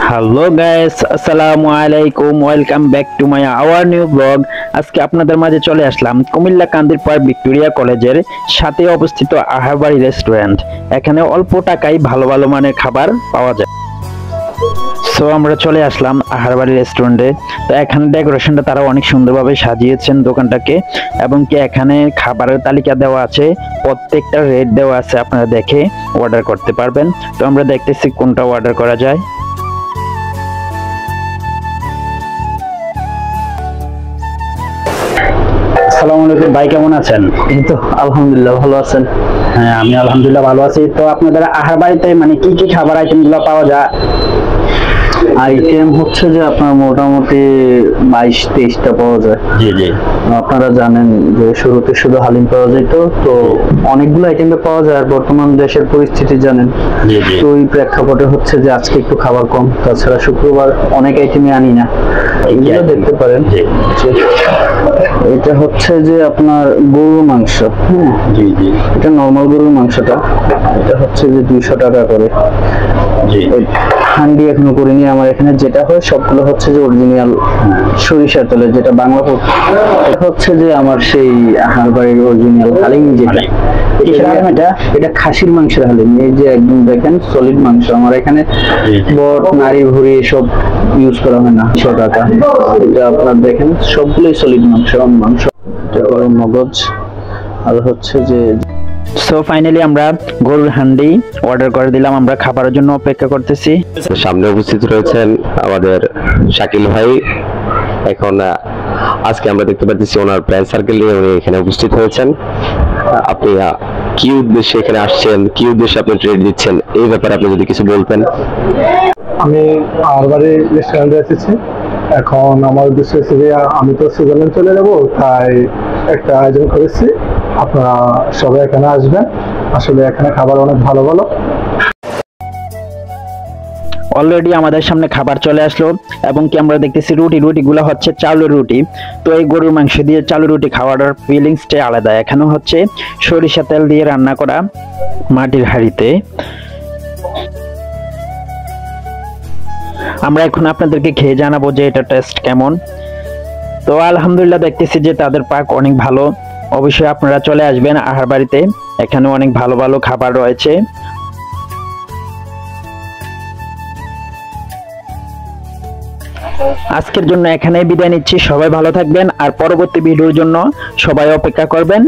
Hello guys, আসসালামু আলাইকুম। Welcome back to my our new blog. আজকে আপনাদের মাঝে চলে আসলাম কুমিল্লা কান্দিরপাড় ভিক্টোরিয়া কলেজের সাথে অবস্থিত আহারবাড়ি রেস্টুরেন্ট। এখানে অল্প টাকায় ভালো ভালো মানের খাবার পাওয়া যায়। সো আমরা চলে আসলাম আহারবাড়ি রেস্টুরেন্টে। তো এখানে ডেকোরেশনটা তারা অনেক সুন্দরভাবে সাজিয়েছেন দোকানটাকে, এবং কি এখানে খাবারের তালিকা দেওয়া আছে, প্রত্যেকটা রেট দেওয়া আছে, আপনারা দেখে অর্ডার করতে পারবেন। তো আমরা দেখতেছি কোনটা অর্ডার করা যায়। আসসালামু আলাইকুম ভাই, কেমন আছেন? এই তো আলহামদুলিল্লাহ, ভালো আছেন? হ্যাঁ, আমি আলহামদুলিল্লাহ ভালো আছি। তো আপনাদের আহারবাড়িতে মানে কি কি খাবার আইটেমগুলো পাওয়া যায়? আইটেম হচ্ছে যে আপনার মোটামুটি 22-23টা পাওয়া যায়। জি জি। আপনারা জানেন যে শুরুতে শুধু হালিম পাওয়া যেত, তো অনেকগুলো আইটেম পাওয়া যায়। আর বর্তমান দেশের পরিস্থিতি জানেন, জি জি। তো এই প্রেক্ষাপটে হচ্ছে যে আজকে একটু খাবার কম, তাছাড়া শুক্রবার অনেক আইটেমই আনি না। এগুলো দেখতে পারেন। এটা হচ্ছে যে আপনার গরুর মাংস। হ্যাঁ জি জি। এটা নরমাল গরুর মাংসটা, এটা হচ্ছে যে 200 টাকা করে। জি। হান্ডি এখনো করিনি। আমার এখানে যেটা হয় সবগুলো হচ্ছে যে অরিজিনাল সরিষার তেলে, যেটা বাংলা এটা হচ্ছে যে আমার সেই আহারবাড়ির অরিজিনাল হালিম। যেটা এটা খাসির মাংসের হালিম। এই যে একদম দেখেন সলিড মাংস। আমার এখানে বট নারী ভুঁড়ি এসব ইউজ করা হয় না। 100 টাকা। এটা আপনার দেখেন সবগুলোই সলিড মাংস। মগজ আর হচ্ছে যে। সো ফাইনালি আমরা গরুর হান্ডি অর্ডার করে দিলাম। আমরা খাবারের জন্য অপেক্ষা করতেছি। সামনে উপস্থিত রয়েছেন আমাদের শাকিল ভাই। এখন আজকে আমরা দেখতে পাচ্ছি ওনার ফ্রেন্ড সার্কেল নিয়ে উনি এখানে উপস্থিত হয়েছেন। আপনি কি উদ্দেশ্যে এখানে আসছেন, কি উদ্দেশ্যে আপনি ট্রিট দিচ্ছেন, এই ব্যাপারে আপনি যদি কিছু বলতেন। আমি আহারবাড়ি রেস্টুরেন্টে এসেছি। এখন আমার উদ্দেশ্য হচ্ছে যে আমি তো সুইজারল্যান্ড চলে যাবো, তাই একটা আয়োজন করেছি। আপনারা সবাই এখানে আসবেন। আসলে এখানে খাবার অনেক ভালো ভালো। অলরেডি আমাদের সামনে খাবার চলে আসলো, এবং কি আমরা দেখতেছি রুটিগুলো হচ্ছে চাউলের রুটি। তো এই গরুর মাংস দিয়ে চাউলের রুটি খাওয়ার ফিলিংসটাই আলাদা। এখানে হচ্ছে সরিষা তেল দিয়ে রান্না করা মাটির হাঁড়িতে। আমরা এখন আপনাদেরকে খেয়ে জানাবো যে এটা টেস্ট কেমন। তো আলহামদুলিল্লাহ, দেখতেছি যে তাদের পাক অনেক ভালো। অবশ্যই আপনারা চলে আসবেন আহারবাড়িতে, এখানে অনেক ভালো ভালো খাবার রয়েছে। আজকের জন্য এখানেই বিদায় নিচ্ছি। সবাই ভালো থাকবেন, আর পরবর্তী ভিডিওর জন্য সবাই অপেক্ষা করবেন।